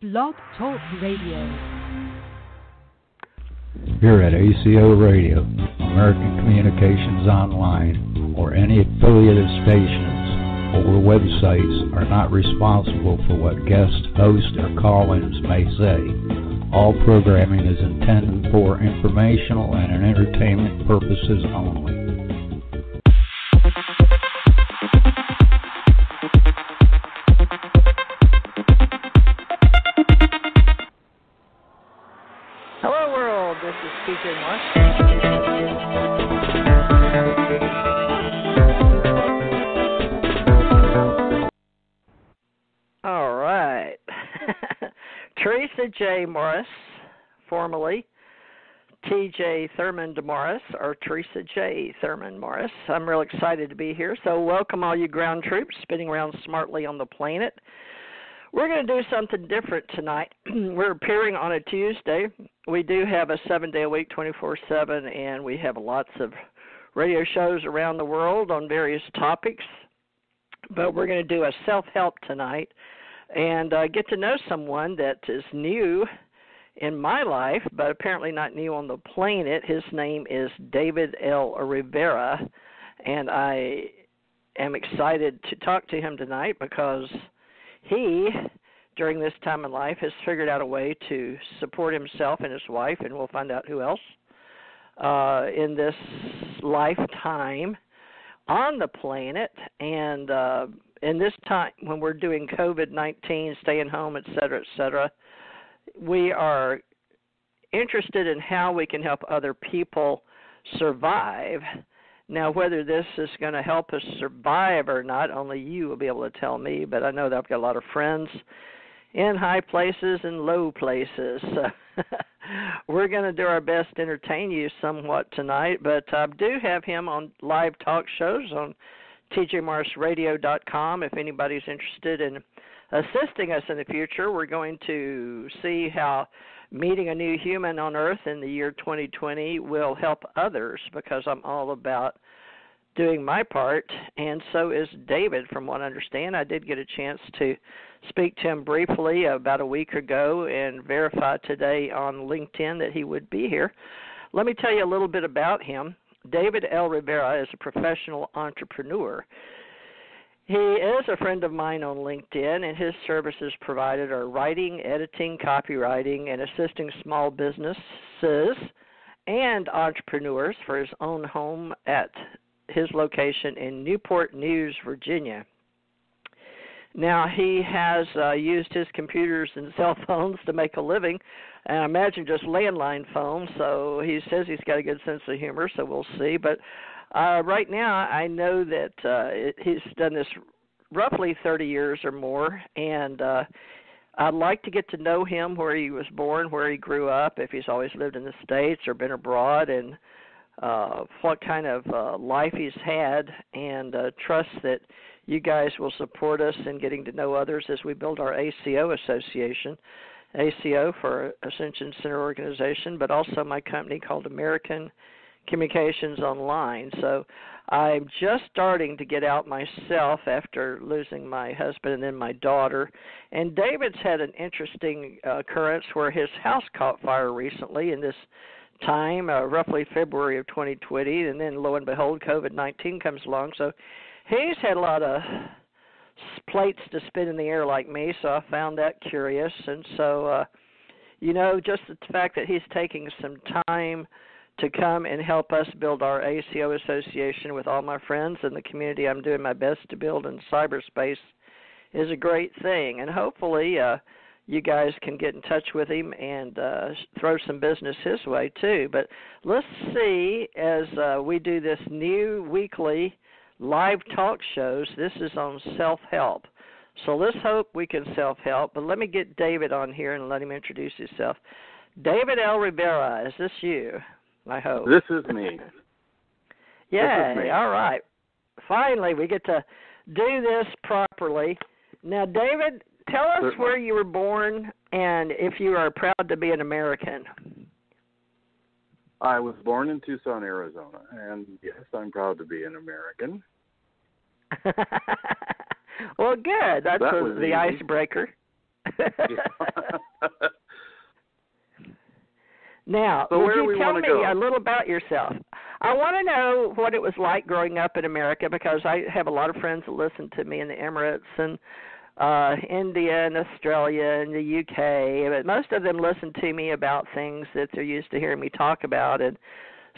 Blog Talk Radio. Here at ACO Radio, American Communications Online, or any affiliated stations or websites are not responsible for what guest hosts or call-ins may say. All programming is intended for informational and entertainment purposes only. Hello world, this is Theresa J Morris. All right. Theresa J Morris, formerly T.J. Thurman Morris, or Theresa J. Thurman Morris. I'm real excited to be here. So welcome all you ground troops spinning around smartly on the planet. We're going to do something different tonight. We're appearing on a Tuesday. We do have a 7-day-a-week, 24/7, and we have lots of radio shows around the world on various topics. But we're going to do a self-help tonight and get to know someone that is new in my life, but apparently not new on the planet. His name is David L Rivera, and I am excited to talk to him tonight because he, during this time in life, has figured out a way to support himself and his wife, and we'll find out who else, in this lifetime on the planet. And in this time when we're doing COVID-19, staying home, et cetera, we are interested in how we can help other people survive. Now, whether this is going to help us survive or not, only you will be able to tell me, but I know that I've got a lot of friends in high places and low places. So we're going to do our best to entertain you somewhat tonight, but I do have him on live talk shows on tjmorrisradio.com. If anybody's interested in assisting us in the future, we're going to see how meeting a new human on Earth in the year 2020 will help others, because I'm all about doing my part, and so is David, from what I understand. I did get a chance to speak to him briefly about a week ago and verify today on LinkedIn that he would be here. Let me tell you a little bit about him. David L Rivera is a professional entrepreneur. He is a friend of mine on LinkedIn, and his services provided are writing, editing, copywriting, and assisting small businesses and entrepreneurs for his own home at his location in Newport News, Virginia. Now, he has used his computers and cell phones to make a living, and I imagine just landline phones, so he says he's got a good sense of humor, so we'll see. But right now, I know that he's done this roughly 30 years or more, and I'd like to get to know him, where he was born, where he grew up, if he's always lived in the States or been abroad, and what kind of life he's had, and trust that you guys will support us in getting to know others as we build our ACO association. ACO for Ascension Center Organization, but also my company called American Communications Online. So I'm just starting to get out myself after losing my husband and then my daughter. And David's had an interesting occurrence where his house caught fire recently in this time, roughly February of 2020, and then lo and behold, COVID-19 comes along. So he's had a lot of plates to spin in the air like me, so I found that curious. And so, just the fact that he's taking some time to come and help us build our ACO association with all my friends and the community I'm doing my best to build in cyberspace is a great thing. And hopefully you guys can get in touch with him and throw some business his way too. But let's see, as we do this new weekly live talk shows, this is on self-help. So let's hope we can self-help. But let me get David on here and let him introduce himself. David L Rivera, is this you? I hope. This is me. Yeah, this is me. All right. Finally, we get to do this properly. Now, David, tell us where you were born and if you are proud to be an American. I was born in Tucson, Arizona, and yes, I'm proud to be an American. Well, good. That's the icebreaker. Now, so would you tell me a little about yourself? I want to know what it was like growing up in America, because I have a lot of friends that listen to me in the Emirates and India and Australia and the UK, but most of them listen to me about things that they're used to hearing me talk about, and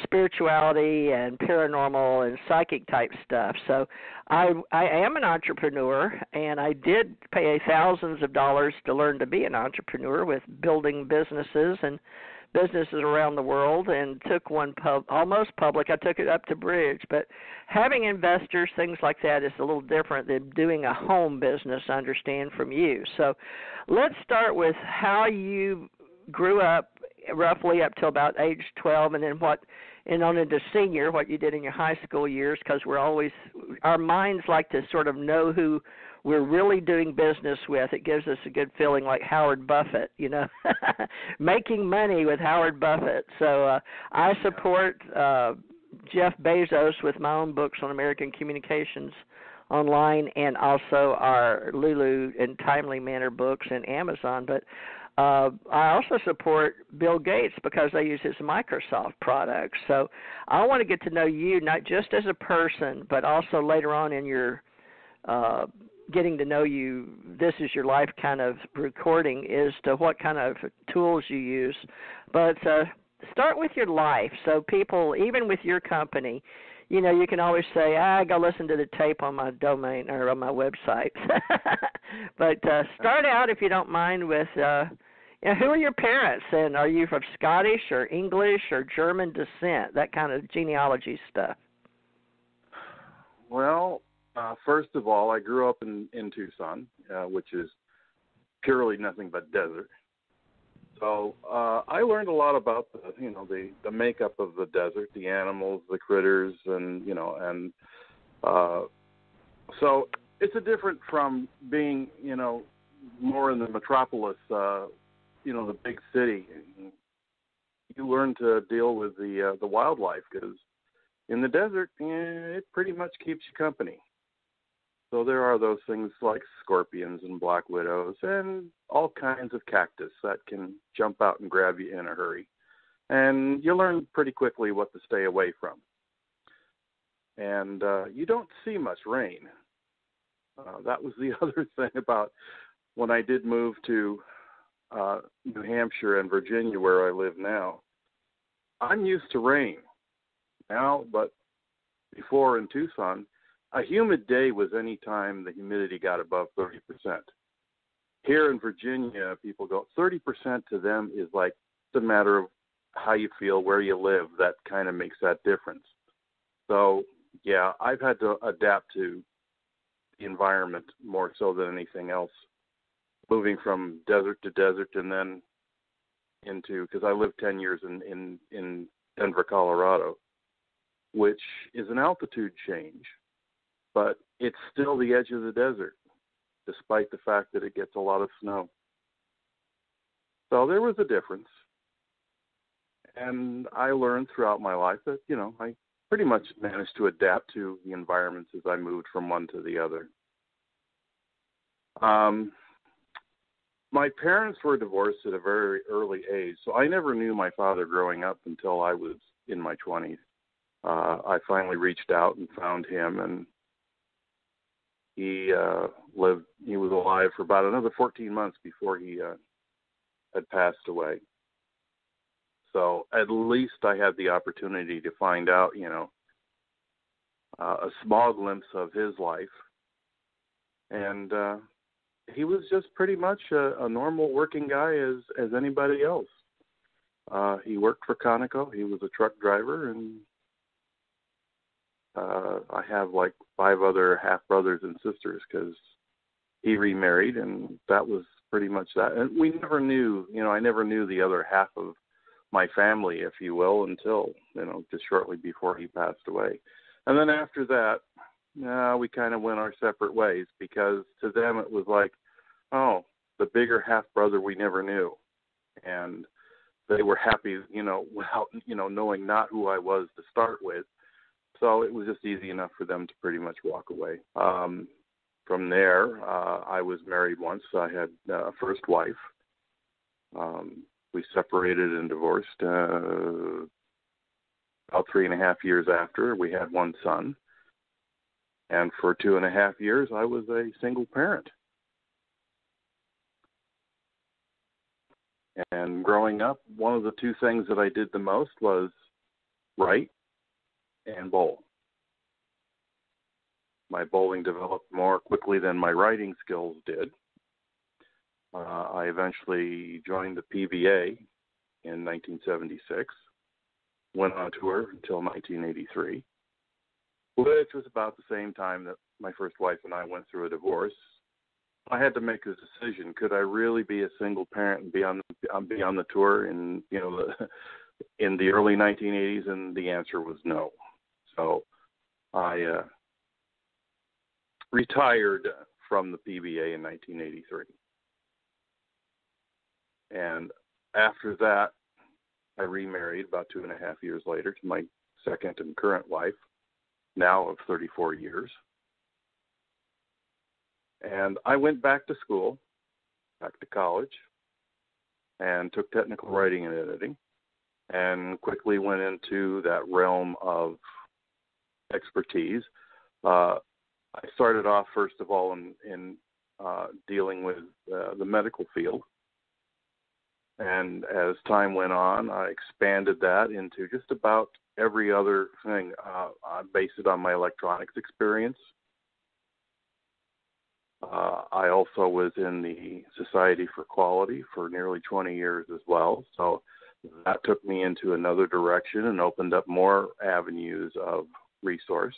spirituality and paranormal and psychic type stuff. So I am an entrepreneur, and I did pay thousands of dollars to learn to be an entrepreneur with building businesses around the world, and took one almost public. I took it up to bridge, but having investors, things like that, is a little different than doing a home business, I understand from you. So let's start with how you grew up, roughly up till about age 12, and then on into senior, what you did in your high school years, because our minds like to sort of know who we're really doing business with. It gives us a good feeling, like Howard Buffett, making money with Howard Buffett. So I support Jeff Bezos with my own books on American communications online, and also our Lulu and Timely Manner books and Amazon. But I also support Bill Gates because I use his Microsoft products. So I want to get to know you, not just as a person, but also later on in your getting to know you, this is your life kind of recording, as to what kind of tools you use. But start with your life. So people, even with your company, you can always say, go listen to the tape on my domain or on my website. But start out, if you don't mind, with who are your parents, and are you from Scottish or English or German descent, that kind of genealogy stuff? Well, first of all, I grew up in Tucson, which is purely nothing but desert. So I learned a lot about the makeup of the desert, the animals, the critters, and so it's a different from being more in the metropolis, the big city. You learn to deal with the wildlife, because in the desert it pretty much keeps you company. So there are those things like scorpions and black widows and all kinds of cactus that can jump out and grab you in a hurry. And you learn pretty quickly what to stay away from. And you don't see much rain. That was the other thing about when I did move to New Hampshire and Virginia, where I live now. I'm used to rain now, but before in Tucson, a humid day was any time the humidity got above 30%. Here in Virginia, people go, 30% to them is like, it's a matter of how you feel, where you live. That kind of makes that difference. So, yeah, I've had to adapt to the environment more so than anything else, moving from desert to desert and then because I lived 10 years in Denver, Colorado, which is an altitude change. But it's still the edge of the desert, despite the fact that it gets a lot of snow. So there was a difference. And I learned throughout my life that, I pretty much managed to adapt to the environments as I moved from one to the other. My parents were divorced at a very early age, so I never knew my father growing up until I was in my 20s. I finally reached out and found him, and he was alive for about another 14 months before he had passed away. So at least I had the opportunity to find out, a small glimpse of his life. And he was just pretty much a normal working guy as anybody else. He worked for Conoco. He was a truck driver, and I have like 5 other half-brothers and sisters because he remarried, and that was pretty much that. And we never knew, I never knew the other half of my family, if you will, until, just shortly before he passed away. And then after that, we kind of went our separate ways, because to them it was like, oh, the bigger half-brother we never knew. And they were happy, without, knowing not who I was to start with. So it was just easy enough for them to pretty much walk away. from there, I was married once. I had a first wife. We separated and divorced about 3.5 years after. We had one son. And for 2.5 years, I was a single parent. And growing up, one of the two things that I did the most was write and bowl. My bowling developed more quickly than my writing skills did. I eventually joined the PBA in 1976, went on tour until 1983, which was about the same time that my first wife and I went through a divorce. I had to make a decision. Could I really be a single parent and be on the tour in the early 1980s? And the answer was no. So I retired from the PBA in 1983. And after that, I remarried about 2.5 years later to my second and current wife, now of 34 years. And I went back to school, back to college, and took technical writing and editing, and quickly went into that realm of expertise. I started off, first of all, in dealing with the medical field. And as time went on, I expanded that into just about every other thing. I based it on my electronics experience. I also was in the Society for Quality for nearly 20 years as well. So that took me into another direction and opened up more avenues of resource.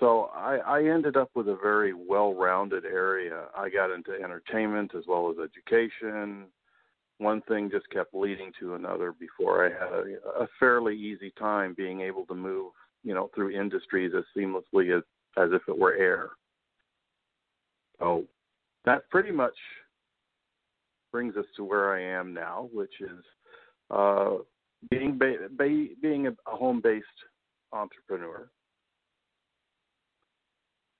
So I ended up with a very well-rounded area. I got into entertainment as well as education. One thing just kept leading to another before I had a fairly easy time being able to move, through industries as seamlessly as if it were air. So that pretty much brings us to where I am now, which is being a home-based entrepreneur.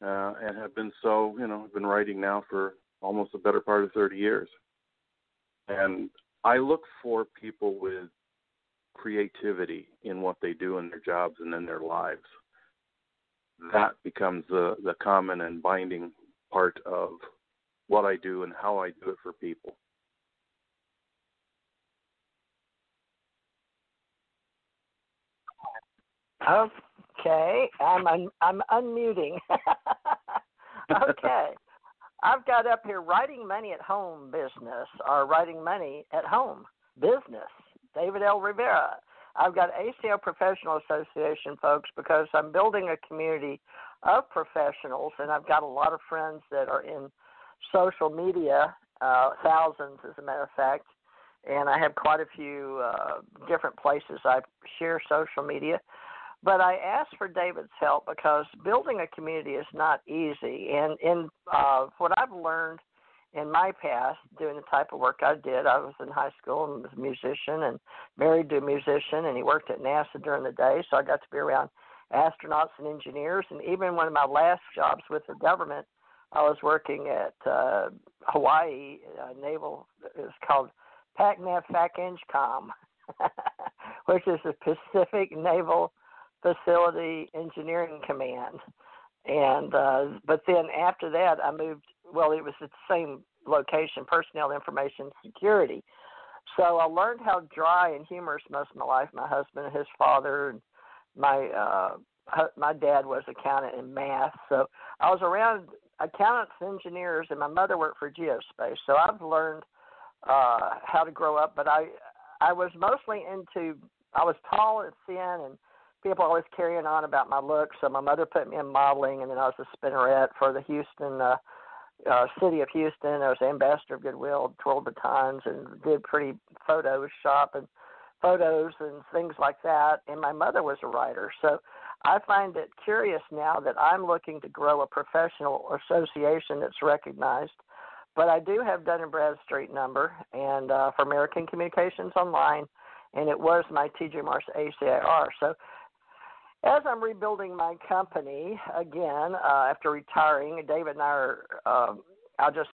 And have been so, I've been writing now for almost the better part of 30 years. And I look for people with creativity in what they do in their jobs and in their lives. That becomes the common and binding part of what I do and how I do it for people. Okay, I'm unmuting. Okay, I've got up here writing money at home business or writing money at home business. David L Rivera. I've got ACO Professional Association folks because I'm building a community of professionals, and I've got a lot of friends that are in social media, thousands as a matter of fact, and I have quite a few different places I share social media. But I asked for David's help because building a community is not easy. And in what I've learned in my past, doing the type of work I did, I was in high school and was a musician and married to a musician, and he worked at NASA during the day, so I got to be around astronauts and engineers. And even one of my last jobs with the government, I was working at Hawaii Naval, it was called PACNAV FAC-ENGCOM, which is the Pacific Naval Facility Engineering Command. And but then after that I moved, well, it was at the same location, Personnel Information Security. So I learned how dry and humorous most of my life. My husband and his father, and my dad was accountant in math. So I was around accountants, engineers, and my mother worked for geospace. So I've learned how to grow up, but I was mostly I was tall and thin, and people always carrying on about my looks. So my mother put me in modeling, and then I was a spinnerette for the Houston, city of Houston. I was ambassador of Goodwill, twirled batons, and did pretty Photoshop and photos and things like that. And my mother was a writer. So I find it curious now that I'm looking to grow a professional association that's recognized. But I do have Dun & Bradstreet number and for American Communications Online, and it was my TJ Morris ACIR. So as I'm rebuilding my company again after retiring, David and I are, I'll just